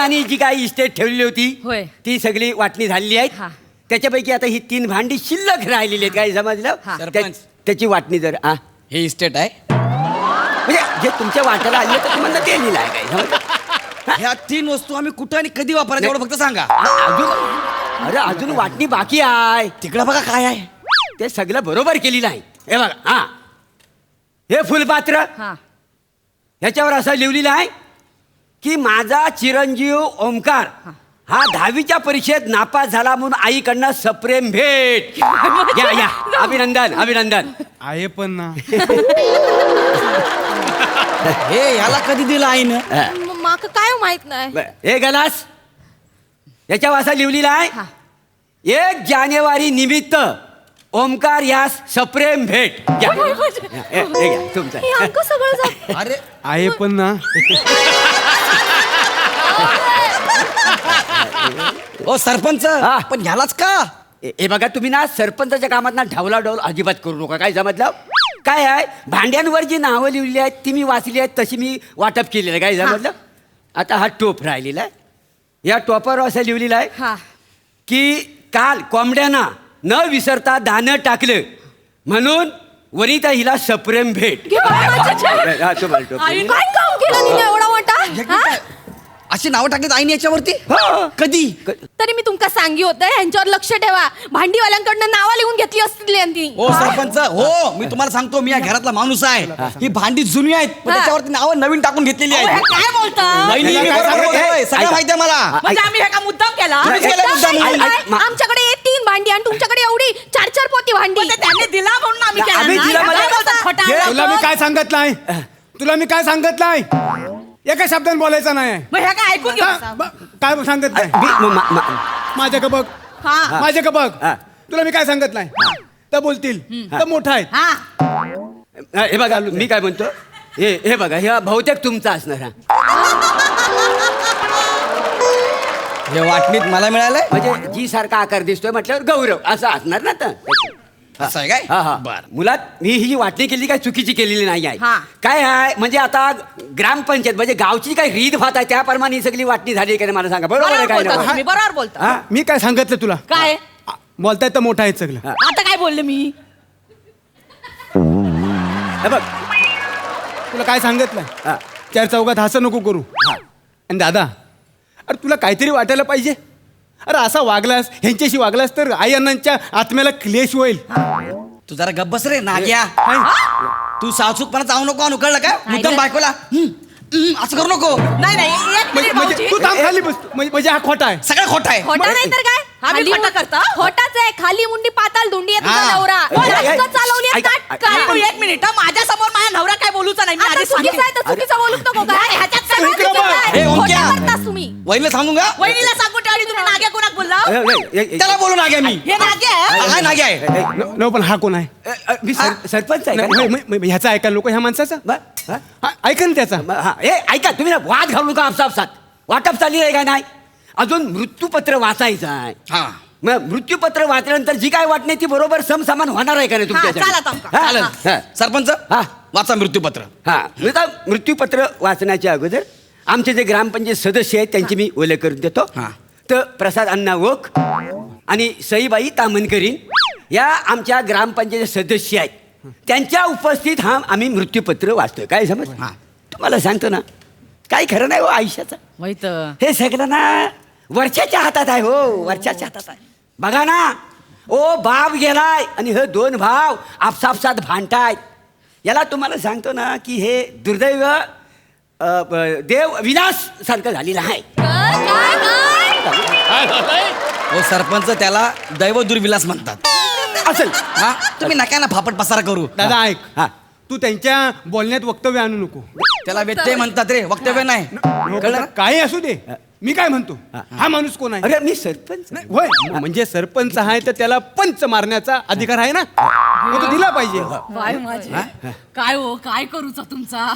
अण्णांनी जी काही इस्टेट ठेवलेली होती होय. ती सगळी वाटणी झालेली हा. आहे. त्याच्यापैकी आता ही 3 भांडी शिल्लक राहिलेली आहेत. काय समजलं? सरपंच. त्याची वाटणी जर हे इस्टेट आहे. म्हणजे जे तुमच्या वाट्याला आले तर तुम्हाला ते लिहिलं आहे. काय समजलं? ह्या 3 वस्तू आम्ही कुठं आणि कधी वापरायचं एवढं फक्त सांगा. अजून अरे अजून वाटणी बाकी आहे. तिकडं बघा काय आहे. ते सगळं बरोबर केलेलं आहे. हे बघा हे फुलपात्र हा. ह्याच्यावर असं लिहिलेलं आहे की माझा चिरंजीव ओमकार हा 10वीच्या परीक्षेत नापास झाला म्हणून आईकडनं सप्रेम भेट. या या अभिनंदन अभिनंदन. आहे पण ना. हे याला कधी दिलं आईनं? माक काय माहित नाही. बरं, हे गलास याच्यावर असं लिहिलेलं आहे 1 जानेवारी निमित्त ओमकार यास सप्रेम भेट. या. हे घ्या, तुमचं हे अंक सगळं जात. अरे आहे पण ना. ओ सरपंच हा. पण ह्यालाच का? हे बघा तुम्ही ना सरपंचाच्या कामात ना ढवलाढवल अजिबात करू नका. काय समजलं? काय आहे भांड्यांवर जी नावं लिहिली आहेत ती मी वाचली आहेत तशी मी वाटप केलेलं आहे. काय समजलं? आता हा टोप राहिलेला आहे. या टोपावर असं लिहिलेलं आहे हा. की काल कोंबड्यांना न विसरता दाणं टाकलं म्हणून वनिता हिला सप्रेम भेट. घे बाबा माझ्या. हा, तुम्हाला टोप. काय काम केलं तिने एवढा मोठा? हा? अशी नावं टाकलीत आईने याच्यावरती? हा. कधी? तरी मी तुमका सांगी होतं ह्यांच्यावर लक्ष ठेवा. भांडीवाल्यांकडनं नावं लिहून घेतली असतील यांनी. हो सरपंच हो मी तुम्हाला सांगतो मी या घरातला माणूस आहे. ही भांडी जुनी आहेत पण हा. त्याच्यावरती नावं नवीन टाकून घेतलेली आहेत. काय बोलता? वहिनी, काय मी बरोबर सांगत आहे? बोलतोय. सगळं ऐका. माहिती आहे मला. म्हणजे आम्ही हे का मुद्दाम केला? तुम्हीच केलं मुद्दाम. आमच्याकडे 3 भांडी आणि तुमच्याकडे एवढी 4 पोती भांडी. त्यांनी दिला म्हणून आम्ही केला. आम्ही दिला काय म्हणजे- बोलता? खोटा हे- आरोप. तुला मी काय सांगत नाही. तुला मी काय सांगत नाही. एका शब्दाने बोलायचं नाही. मग हे काय ऐकून घेऊ? काय सांगत नाही. माझ्या का बघ. हा. माझ्या का बघ. हा. तुला मी काय सांगत नाही. तर बोलतील तर मोठा आहे. हा. हे बघा मी काय म्हणतो हे बघा हे बहुतेक तुमचा असणार. हे वाटणीत मला मिळालंय. म्हणजे जी सारखा आकार दिसतोय म्हटल्यावर गौरव असं असणार ना तर. असं आहे काय? हा हा बर. मुलात मी ही जी वाटणी केली काय चुकीची केलेली नाही आहे. हा. काय आहे म्हणजे आता ग्रामपंचायत म्हणजे गावची काही रीत भात आहे त्याप्रमाणे ही सगळी वाटणी झाली आहे का मला सांगा. बरोबर आहे काय बोलता ना? तुम्ही, बरोबर बोलता. हा? मी काय सांगितलं तुला. काय बोलताय तर मोठा आहे सगळं. आता काय बोलले मी? हे बघ तुला काय सांगितलं. हा. 4 चौघात हसं नको करू. आणि दादा अरे तुला काहीतरी वाटायला पाहिजे. अरे असा वागलास ह्यांच्याशी वागलास तर आई अण्णांच्या आत्म्याला क्लेश होईल. तू जरा गप्प बस रे नाग्या. तू सावचूकपणा जाऊ नको अनु कळलं का? मुद्दाम बायकोला असं करू नको. नाही नाही एक मिनिट म्हणजे भाऊजी. तू थांब खाली बस. म्हणजे हा खोटा आहे. सगळं खोटं आहे. खोटा नाही तर काय? आम्ही खाली खोटं करतो? खोटाच आहे. खाली मुंडी पाताल धुंडी आहे तुझा हा. नवरा. नाटकं चालवली आहेत, ऐका, नाटकं. ऐका. तू एक मिनिट माझ्या समोर माझ्या नवरा काय बोलूचा नाही मी आता आधी चुकीचं आहे तर चुकीचं बोलूच नको काय? नाही, ह्याच्यात काय सगळं इकडं चुकीचं बघ. आहे. हे ओंक्या. खोटं करतास तुम्ही. वहिनीला सांगू का? वहिनीला सांगू आणि तुम्ही नाग्या कोणाक बोलला त्याला बोलू नाग्या मी. हे नाग्या आहे? हा नाग्या आहे. न पण हा कोण आहे. मी सरपंच आहे नाही, का? ह्याचा ऐका लोक ह्या माणसाचा. हा? हा, ऐका ना त्याचा. हा, हे ऐका तुम्ही ना वाद घालू नका आपसापसात. वाटप चालली आहे का नाही अजून मृत्यूपत्र वाचायचं आहे. हा मग मृत्यूपत्र वाचल्यानंतर जी काय वाटणे ती बरोबर समसमान होणार आहे का नाही हा, तुमच्या चालत आमका. चालेल. सरपंच हा. वाचा मृत्यूपत्र. हा आता मृत्यूपत्र वाचण्याच्या अगोदर आमचे जे ग्रामपंचायत सदस्य आहेत त्यांची मी ओळख करून देतो. हा. तर प्रसाद अण्णा ओक आणि सईबाई तामनकरीन या आमच्या ग्रामपंचायत सदस्य आहेत. त्यांच्या उपस्थित आम्ही मृत्यूपत्र वाचतोय. काय समज हा. तुम्हाला सांगतो ना काही खरं नाही हो आयुष्याचं. माहित हे सगळं ना वरच्याच्या हातात आहे हो वरच्याच्या हातात आहे. बघा ना ओ बाप गेलाय आणि हे 2 भाव आपसापसात भांडतायत. याला तुम्हाला सांगतो ना की हे दुर्दैव देव विनाश सारखं झालेलं आहे. हो सरपंच त्याला दैव दुर्विलास म्हणतात. असेल हा तुम्ही नका ना फापट पसारा करू. दादा ऐक. हा. तू त्यांच्या बोलण्यात वक्तव्य आणू नको. त्याला व्यत्यय म्हणतात रे वक्तव्य नाही. कळलं ना? काही असू दे. मी काय म्हणतो हा माणूस कोण आहे. अरे मी सरपंच होय म्हणजे सरपंच आहे तर त्याला पंच मारण्याचा अधिकार आहे ना. मग तो दिला पाहिजे. काय माझे काय हो काय करूचा तुमचा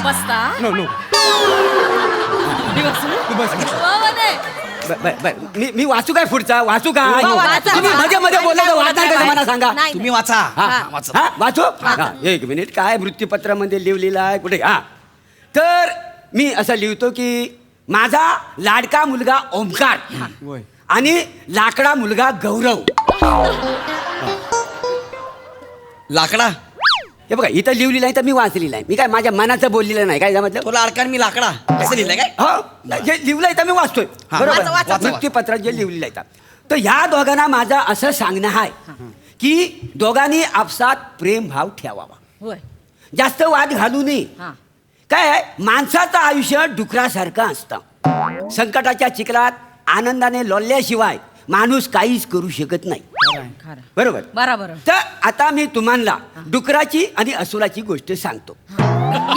बसता नो नो तू बस. मी वाचू काय पुढचा वाचू काय हो, वाचा. तुम्ही मध्ये मध्ये बोलला तर वाचणार का मला सांगा. नाही, तुम्ही वाचा. हा, हा, वाचा. हा, वाचू हा, एक मिनिट काय मृत्यूपत्रामध्ये लिहिलेलं आहे कुठे. हा तर मी असं लिहितो की माझा लाडका मुलगा ओमकार होय. आणि लाकडा मुलगा गौरव. लाकडा हे बघा इथं लिहिलेलं आहे तर मी वाचलेलं आहे. मी काय माझ्या मनाचं बोललेलं नाही. काय समजलं? तो लाडका आणि मी लाकडा असं लिहिलंय काय? हो जे लिहिलंय तर मी वाचतोय. हा, बरोबर वाचा, वाचा, वाचा. मृत्यूपत्रात जे लिहिलेलं आहे तर ह्या दोघांना माझं असं सांगणं आहे की दोघांनी आपसात प्रेम भाव ठेवावा. होय जास्त वाद घालू नये. हा काय आहे, माणसाचं आयुष्य डुकरासारखं असतं. संकटाच्या चिखलात आनंदाने लोळल्याशिवाय माणूस काहीच करू शकत नाही. खरं बरोबर. बरोबर तर आता मी तुम्हाला डुकराची आणि अस्वलाची गोष्ट सांगतो.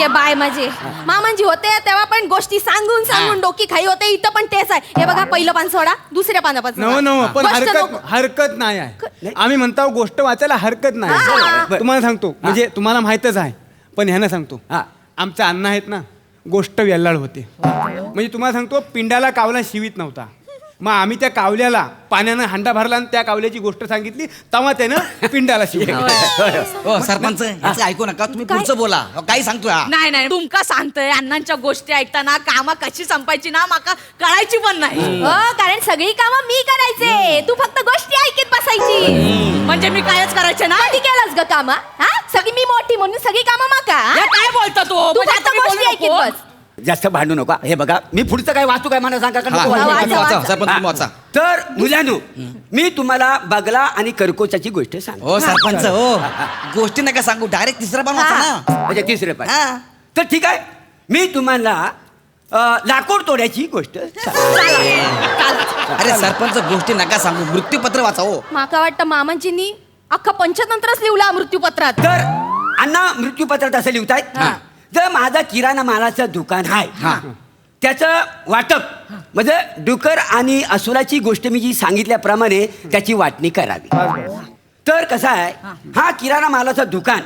ये बाय माझे मामांजी होते तेव्हा पण गोष्टी सांगून सांगून डोकी खाई होते. इथं पण तेच आहे. हे बघा पहिलं पान सोडा दुसऱ्या पानापासून नव नव पण गोष्ट हरकत नको. हरकत नाही आहे. नाही. आम्ही म्हणतो गोष्ट वाचायला हरकत हा. नाही. बरं. तुम्हाला सांगतो म्हणजे तुम्हाला माहितच आहे पण ह्यानं सांगतो. हा. आमचे अण्णा आहेत ना गोष्ट वेल्लाळ होते. म्हणजे तुम्हाला सांगतो पिंडाला कावला शिवीत नव्हता. मग आम्ही त्या कावल्याला पाण्यानं हांडा भरला आणि त्या कावल्याची गोष्ट सांगितली तेव्हा त्यानं पिंडाला शिवलं. हो सरपंच याचं ऐकू नका तुम्ही पुढचं बोला हो, काही सांगतोय हा. नाही नाही तुमका सांगतोय अण्णांच्या गोष्टी ऐकताना कामा कशी संपायची ना माका कळायची पण नाही. हो कारण सगळी कामं मी करायचे. तू फक्त गोष्टी ऐकत बसायची. म्हणजे मी कायच करायचे ना. कधी केलंस ग काम? हा सगळी मी मोठी म्हणून सगळी कामं माका हा? हे काय बोलता तो तू म्हणजे फक्त आता मी गोष्टी बोलू ऐकत नको. बस. जास्त भांडू नका. हे बघा मी पुढचं काय वाचू काय मला सांगा का हा, नको तुम्ही वाचू? वाचा, वाचा वाचा. सरपंच तुम्ही वाचा. तर मुलांनो मी तुम्हाला बगला आणि करकोचाची गोष्ट सांगतो. हो सरपंच हो गोष्टी नका सांगू डायरेक्ट तिसरा पण वाचा ना. म्हणजे तिसरे पाय. हा. तर ठीक आहे मी तुम्हाला लाकूड तोड्याची गोष्ट सांगतो. अरे सरपंच गोष्टी नका सांगू मृत्यूपत्र वाचा हो. माका वाटतं मामांजींनी अख्खा पंचतंत्रच लिवला मृत्यूपत्रात. तर अण्णा मृत्यूपत्रात असं लिहितायत जर माझा किराणा मालाचं दुकान आहे त्याचं वाटप म्हणजे डुकर आणि अस्वलाची गोष्ट मी जी सांगितल्याप्रमाणे त्याची वाटणी करावी. तर कसं आहे हा किराणा मालाचं दुकान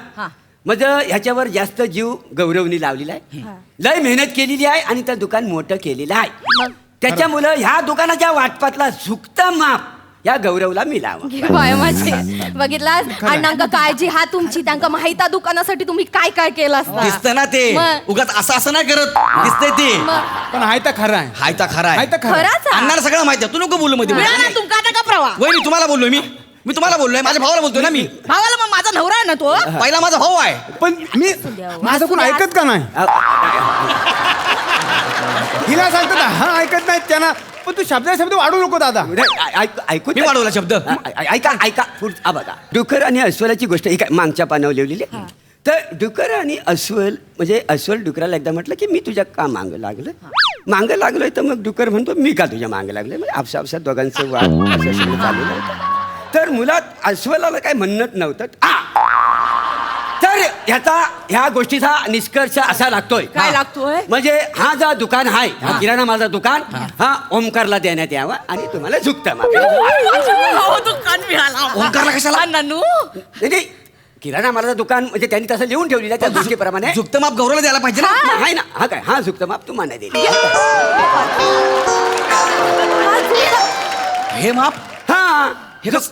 म्हणजे ह्याच्यावर जास्त जीव गौरवनी लावलेला आहे. लय मेहनत केलेली आहे आणि ते दुकान मोठं केलेलं आहे. त्याच्यामुळं ह्या दुकानाच्या वाटपातला सुक्त माप या गौरवला मिळावा. बाय माझे बघितलास अण्णांका काळजी हा तुमची त्यांका माहिता दुकानासाठी तुम्ही काय काय केलं असतं. दिसतं ना ते मग. उगाच असं नाही करत दिसतंय ते. पण आहे तर खरं आहे. हाय तर खरा आहे आहे तर खरं आहे. खराच हा? अण्णाला सगळं माहिती आहे तू नको बोलू मध्ये मिळा ना तुमका आता का प्रवा वहिनी तुम्हाला बोललोय मी तुम्हाला बोललोय माझ्या भावाला बोलतोय ना मी. भावाला मग माझा नवरा आहे ना तो. पहिला माझा भाऊ आहे. पण मी माझं कोण ऐकत का नाही. हिला सांगतो ना हा ऐकत नाही त्यांना. पण तू शब्द वाढू नको दादा. ऐकू मी वाढवला शब्द. ऐका ऐका पुढचा बघा डुकर आणि अस्वलाची गोष्ट ही काय मागच्या पानावर लिहिलेली आहे. तर डुकर आणि अस्वल म्हणजे अस्वल डुकराला एकदा म्हटलं की मी तुझ्या का मागं लागलोय लागलोय तर मग डुकर म्हणतो मी का तुझ्या मागं लागलोय. म्हणजे आपसात दोघांचं वाद असं सगळं चालू नव्हतं. तर मुलात अस्वलाला काय म्हणत नव्हतं. तर ह्या गोष्टीचा निष्कर्ष असा लागतोय काय लागतोय? म्हणजे हा जो दुकान आहे हा किराणा माझा दुकान हा ओमकारला देण्यात यावा आणि तुम्हाला झुकता माप. हो, तू कान मिळाला ओंकारला कशाला? नानू नाही किराणा मालाचं दुकान म्हणजे त्यांनी तसं लिहून ठेवलेलं आहे त्या गोष्टीप्रमाणे. झुकतं माप गौरवला द्यायला पाहिजे ना. आहे ना हा काय हा झुकता माप तुम्हाला दिली. हे माप हा हे कस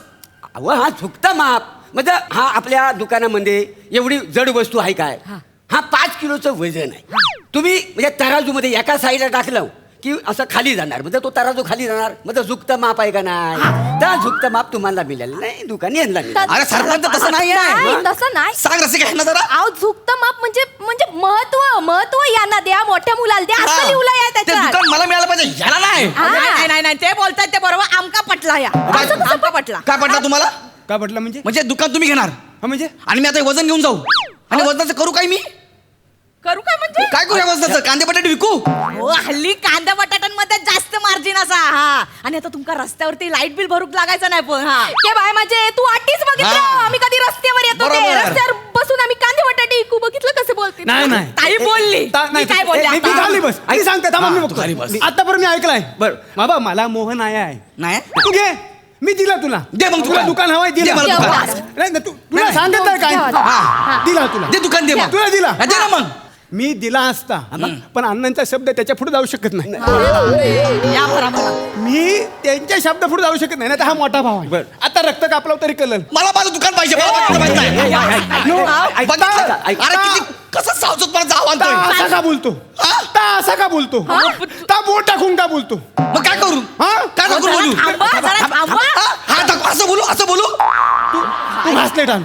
अहो हा झुकता माप म्हणजे हा आपल्या दुकानामध्ये एवढी जड वस्तू आहे काय हा 5 किलोचं वजन आहे. तुम्ही म्हणजे तराजूमध्ये एका साईडला टाकलं की असं खाली जाणार म्हणजे तो तराजू खाली जाणार म्हणजे झुकतं माप आहे का नाही. त्या झुकतं माप तुम्हाला मिळालं नाही दुकानी यांना मिळालं. अरे सरपंच तसं नाही नाही आहे. तसं नाही. सांग रसिक आहे ना जरा. आव झुकतं माप म्हणजे म्हणजे महत्व यांना द्या मोठ्या मुलाला द्या असं लिहिलंय आहे ते त्याच्यात. दुकान मला मिळालं पाहिजे याला नाही. हा. नाही ते बोलतायत ते बरोबर आमका पटला या आमका पटला. काय पडला तुम्हाला का म्हटलं म्हणजे म्हणजे दुकान तुम्ही घेणार हा म्हणजे आणि मी आता हे वजन घेऊन जाऊ आणि वजनाचं करू काय मी करू काय म्हणजे काय करू या वजनाचं कांदे बटाटे विकू. हो हल्ली कांदा बटाट्यांमध्ये जास्त मार्जिन असा हा आणि आता तुमका रस्त्यावरती लाईट बिल भरूक लागायचं नाही पण हा के बाय माझे तू आठीच बघितलं हा. आम्ही कधी रस्त्यावर येतो ते बरोबर. रस्त्यावर बसून आम्ही कांदे बटाटे विकू बघितलं कसं बोलते नाही नाही ताई बोलली मी काय बोलले मी आता? खाली बस आई सांगते थांबा मी हा, तू खाली बघतो. बस. आतापर्यंत मी ऐकलाय बरं. बाबा मला मोहन आया आहे. नाही तू घे मी दिला तुला. दे मग तुला दुकान हवाय दे दिला. मला दुकान. नाही नाही, तुला नाही. सांगत नाही काय हा. दिला तुला. दे दुकान दे मग. तुला दिला. हा, दे ना मग. मी दिला असता पण अण्णांचा शब्द त्याच्या पुढे जाऊ शकत नाही. या बरोबर मी त्यांच्या शब्द पुढे जाऊ शकत नाही ना. हा मोठा भाव आहे. बरं. आता रक्त कापलं तरी कळलं. मला माझं दुकान पाहिजे मला बाकीचं माहित नाही. ऐका, बघितलं? ऐका. अरे किती कसं सावचूतपणाचं आव्हान ता तो? असा का बोलतो हा? ता असा का बोलतो ता बोट टाकून का बोलतो मग काय करू हा? काय नको बोलू थांबा, जरा थांबा. हा? हा टाकू असं बोलू असं बोलू तू घासलेट आण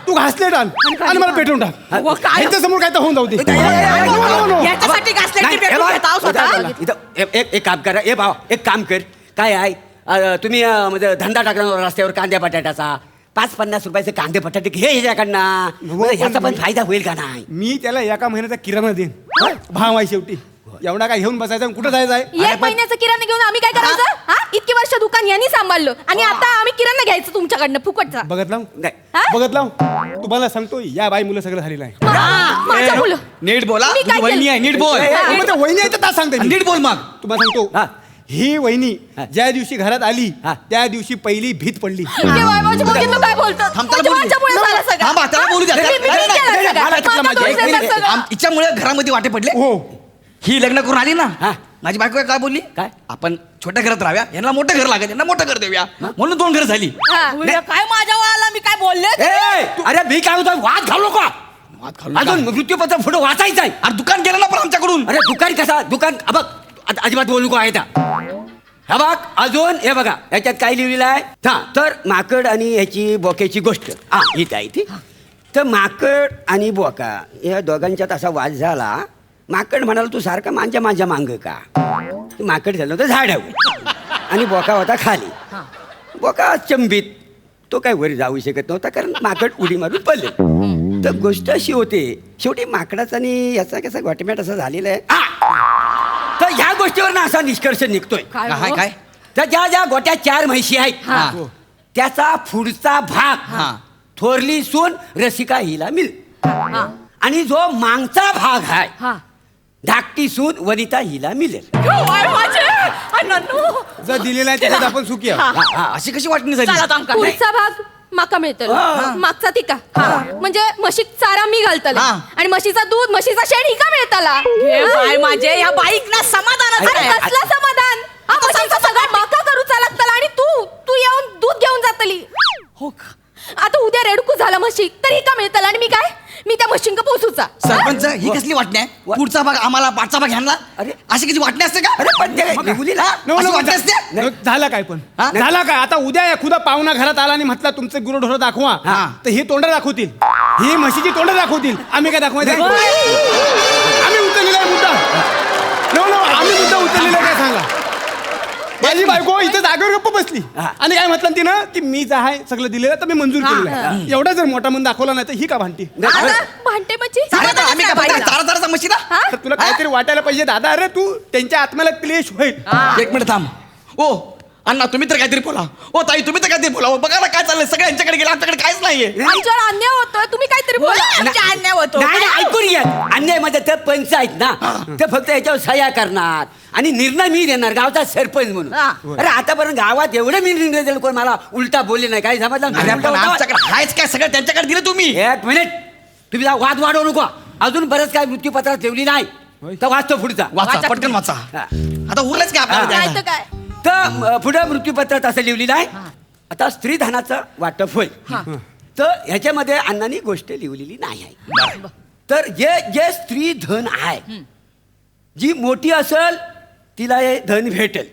तू घासलेट आण आणि मला पेटवून टाक व काय? यांच्या समोर काय तर होऊन जाऊ दे नाही, नो. याच्यासाठी घासलेट नाही, पेटवून हे बघ, घेत आहो स्वतः. एक काम करा ए भाव एक काम कर काय आहे तुम्ही म्हणजे धंदा टाकला रस्त्यावर कांद्या बटाट्याचा 5-50 रुपयाचे कांदे बटाटे घे ह्याच्याकडनं म्हणजे ह्याचा पण फायदा होईल का नाही मी त्याला एका महिन्याचा किराणा देईन भाव आहे शेवटी एवढा काय घेऊन बसायचा आणि कुठं जायचं आहे एक महिन्याचं किराणा घेऊन आम्ही काय करायचं हा इतकी वर्ष दुकान यांनी सांभाळलं आणि आता आम्ही किराणा घ्यायचं तुमच्याकडनं फुकटचा बघत लाव नाही. हा? बघत लाव तुम्हाला सांगतो या बाई मुलं सगळं झालेलं आहे माझ्या मुलं नीट बोला मी काय तुझी वहिनी आहे नीट बोल ए, ए, मग ते वहिनी आहे तर तास सांगते मी. नीट बोल मग तुम्हाला सांगतो हा. ही वहिनी हा. ज्या दिवशी घरात आली हा. त्या दिवशी पहिली भीत पडली माझ्या मुलींना काय बोलतात थांब, त्याला बोलू दे. माझ्यामुळे झालं सगळं. थांबा, त्याला बोलू द्या. मी- मी- मी नाही, नाही, केलं नाही, सगळं. मला तिथलं माझं माझ्या- दोष आहे एक- सगळं. हिच्यामुळे घरामध्ये वाटे पडले हो ही लग्न करून आली ना हा. माझी बायको काय बोलली काय? आपण छोट्या घरात राहाव्या यांना मोठं घर लागेल यांना मोठं घर देऊया म्हणून 2 घर झाली हा. उलट काय माझ्या वयाला मी काय बोलले ए, अरे मी काय होतो वाद घालू का वाद घालू अजून नका. मृत्यूपत्र पुढे वाचायचं आहे अरे दुकान गेलं ना पण आमच्याकडून अरे दुकान कसा दुकान बघ अजिबात बोलू नको आहे हा बघ अजून हे बघा याच्यात काय लिहिलेलं आहे हा तर माकड आणि ह्याची बोक्याची गोष्ट हा इथे आहे ती तर माकड आणि बोका या दोघांच्यात असा वाद झाला माकड म्हणाल तू सारखा माझ्या मांग का ते माकड झालं होतं झाडावर आणि बोका होता खाली बोका चंबीत तो काय वर जाऊ शकत नव्हता कारण माकड उडी मारून पडले तर गोष्ट अशी होते शेवटी माकडाचा आणि याचा कसा गोटमॅट असं झालेला आहे तर ह्या गोष्टीवर ना असा निष्कर्ष निघतोय काय काय हो? काय तर ज्या ज्या गोट्या 4 म्हशी आहेत हा. त्याचा पुढचा भाग हा. थोरली सून रसिका हिला मिळ हा. आणि जो मागचा भाग आहे हा. धाकटी सून वनिता हिला मिळेल वय माझे अनन्नू. जर दिलेला आहे त्याच्यात आपण सुखी आहोत हा. हा, हा. अशी कशी वाटणी झाली चला तांका. पुढचा भाग माका मिळतो हा. मागचा तिका म्हणजे म्हशीक चारा मी घालतले हा. आणि म्हशीचा दूध म्हशीचा शेण हिका मिळतला हे बाय माझे या बाईक ना समाधानच अरे नाही. कसला समाधान हा म्हशीचा सगळं माका करूचा लागतला आणि तू येऊन दूध घेऊन जातली हो का? आता उद्या रेडकू झाला म्हशी तर हिका मिळतला आणि मी त्या म्हशींक पोचूचा सरपंच ही कसली वाटणी आहे पुढचा भाग आम्हाला पाठचा भाग ह्यांना अरे. अशी कशी वाटणी असते का अरे पण ते मग काय? निघुलीला. हा? नो, अशी नो, वाटणी असते नो, झालं काय पण हा? झालं काय आता उद्या एखादा पाहुणा घरात आला आणि म्हटलं तुमचं गुरढोरं दाखवा हा. तर हे तोंड दाखवतील ही म्हशीची तोंड दाखवतील आम्ही काय दाखवायचं आम्ही उचललेला आहे मुद्दा नो आम्ही मुद्दा उचललेला आहे काय सांगा माझी बायको इथे जागेवर गप्प बसली हा. आणि काय म्हटलं तिनं की मी जे आहे सगळं दिलेलं तर मी मंजूर केलेलं आहे एवढा जर मोठा मन दाखवला नाही तर ही का भांडती आता भांडे मच्छी अरे पण आम्ही काय बाईला. तारा ताराचा मशीन हा? तर तुला काहीतरी वाटायला पाहिजे दादा अरे तू त्यांच्या आत्म्याला क्लेश होईल एक मिनिट थांब ओ अण्णा तुम्ही तर काहीतरी बोला ओ ताई तुम्ही तर काहीतरी बोला ओ, बघा ना काय चाललंय सगळ्यांच्याकडे गेलं आमच्याकडे काहीच नाहीये आमच्यावर अन्याय होतोय तुम्ही काहीतरी बोला, बोला आमच्या अन्याय होतो नाही नाही, ऐकून घ्या अन्यायमध्ये ते पंच आहेत ना ते फक्त याच्यावर सह्या करणार आणि निर्णय मी देणार गावचा सरपंच म्हणून हा. अरे आतापर्यंत गावात एवढे मी निर्णय दिले कोण मला उलटा बोलले नाही काही समजलं अरे नाही. पण आमच्याकडे हायच काय सगळं त्यांच्याकडे दिलं तुम्ही एक मिनिट तुम्ही जा वाद वाढवू नको अजून बरंच काय मृत्यूपत्रात ठेवली नाही तर वाचतो पुढचा वाचा पटकन वाचा हा. आता उरलंच काय आपल्याला काय द्यायला? तर काय तर पुढे मृत्यूपत्रात असं लिहिलेलं आहे आता स्त्रीधनाचं वाटप होईल तर ह्याच्यामध्ये अण्णांनी गोष्ट लिहिलेली नाही आहे तर जे स्त्री धन आहे जी मोठी असेल तिला हे धन भेटेल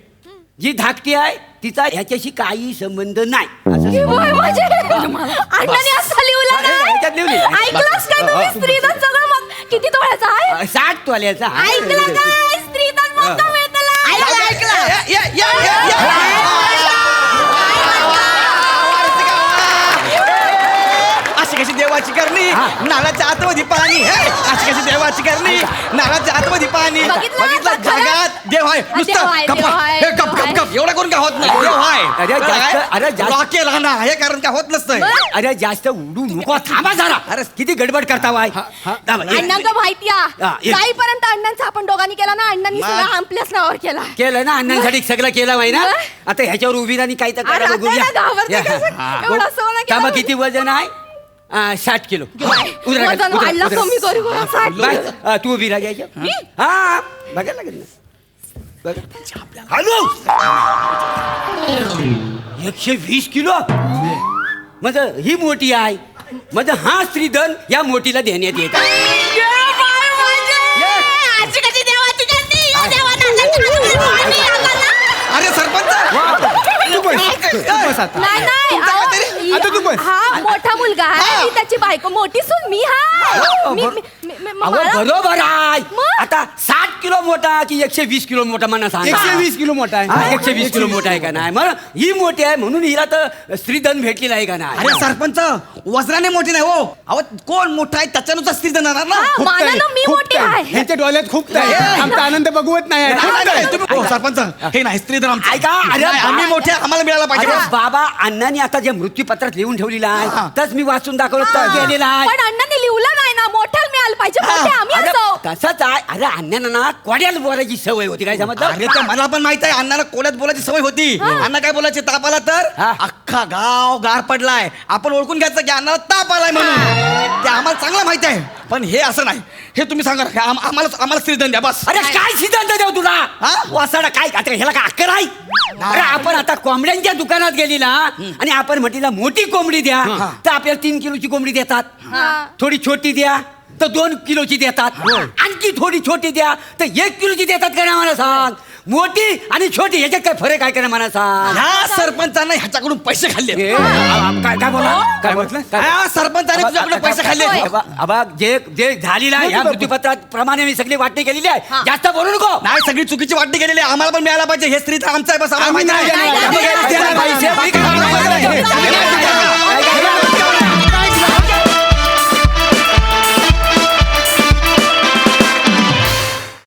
जी धाकटी आहे तिचा ह्याच्याशी काही संबंध नाही असं हे वय माझे. अण्णांनी असं लिहिलं अरे, ह्याच्यात लिहिलं ना आहे. ऐकलंस काय तुम्ही स्त्रीधन सगळं मग किती तोळ्याचं आहे 60 तोल्याचा आहे. ऐकलं काय स्त्रीधन मग का मिळतला अशी कशी देवाची करणी हा. नाळाच्या आतमध्ये पाणी हे अशी कशी देवाची करणी नाळाच्या आतमध्ये पाणी बघितलं? बघितलं खरं? जगात देव आहे देव नुसतं आहे, गप देव आहे, हे गप देव गप गप एवढं कोण काय होत नाही देव अरे, अरे, जास्त- रॉकेल हा ना हे कारण काय होत नसतंय अरे जास्त उडू नको थांबा जरा अरे किती गडबड करता वाय अण्णांक माहिती हा, एक. जाईपर्यंत अण्णांचा आपण दोघांनी केला ना अण्णांनी सगळं आपल्याच नावावर केला केलं ना अण्णांसाठी सगळं केलं माहिती ना मग? आता ह्याच्यावर उभी राहणी काही तर अरे, करा आता बघूया. ना घाबरते या. कसं? हा. एवढं सोनं केलं थांबा म्हणजे. किती वजन आहे 60 किलो उधरा, वजन उधरा, वाढलं उधरा. कमी करू करू 60 बाय, किलो. तू उभी राहा याच्या हा बघायला लागेल ना बघा. हॅलो 120 किलो म्हणजे ही मोठी आहे म्हणजे हा स्त्रीधन या मोठीला देण्यात येत आजी कशी देवाची करते या देवाला अरे सरपंच तू बस आता. नाही नाही आता तू बस. हा मोठा मुलगा आहे मी त्याची बायको मोठी सून मी अहो बरोबर आहे मग? आता 60 किलो मोठा की 120 किलो मोठा मला सांग 120 किलो मोठा आहे. 120 किलो मोठा आहे का नाही मग ही मोठी आहे म्हणून हिला तर स्त्रीधन भेटलेलं आहे का नाही अरे सरपंच वजनाने मोठी नाही हो अहो कोण मोठा आहे त्याच्यानुसार स्त्री देणार ना हा, खूप मानानं आहे, मी खूप मोठी आहे. आहे ह्यांच्या डोळ्यात खूप आहे ए, आमचा आनंद बघवत नाही आहे. नाही, खूप नाही, आहे. तुम्ही- हो, सरपंच हे नाही स्त्री धन ऐका, अरे आम्ही मोठे आम्हाला मिळायला पाहिजे अरे बाबा अण्णांनी आता जे मृत्यूपत्रात लिहून ठेवलेलं आहे तच मी वाचून दाखवलं तर गेलेलं आहे पण अण्णांनी लिहिलं नाही ना मोठ्याला मिळालं पाहिजे मोठे आम्ही अरे असो तसंच आहे अरे अण्णांना ना कोड्याला बोलायची सवय होती काय समजलं अरे ते मला पण माहित आहे अण्णाला कोल्यात बोलायची सवय होती अण्णा काय बोलायचे ताप आला तर हा. अख्खा गाव गार पडलाय आपण ओळखून घ्यायचं की अण्णाला ताप आलाय म्हणून ते आम्हाला चांगलं माहित आहे पण हे असं नाही हे तुम्ही सांगा हे आम्हाला स्त्रीधन द्या बस अरे काय सिद्धांत देऊ तुला हा? वासाडा काय आता ह्याला काय अक्कल आहे अरे आपण आता कोंबड्यांच्या दुकानात गेली ना आणि आपण म्हटलं मोठी कोंबडी द्या तर आपल्याला 3 किलोची कोंबडी देतात थोडी छोटी द्या तर 2 किलोची देतात आणखी थोडी छोटी द्या तर 1 किलोची देतात का नाही मला सांग मोठी आणि छोटी ह्याच्यात काय फरक आहे का नाही मला सांग ह्या सरपंचांना ह्याच्याकडून पैसे खाल्ले ए, काय बोला काय म्हटलं ह्या सरपंचाने तुझ्याकडून पैसे खाल्ले अबा जे जे झालेलं आहे ह्या मृत्यूपत्रात प्रमाणे मी सगळी वाटणी केलेली आहे जास्त बोलू नको नाही सगळी चुकीची वाटणी केलेली आहे. आम्हाला पण मिळायला पाहिजे हे स्त्री तर आमचं आहे बस आम्हाला आम्ही माहिती नाही आहे. देणार. पैसे-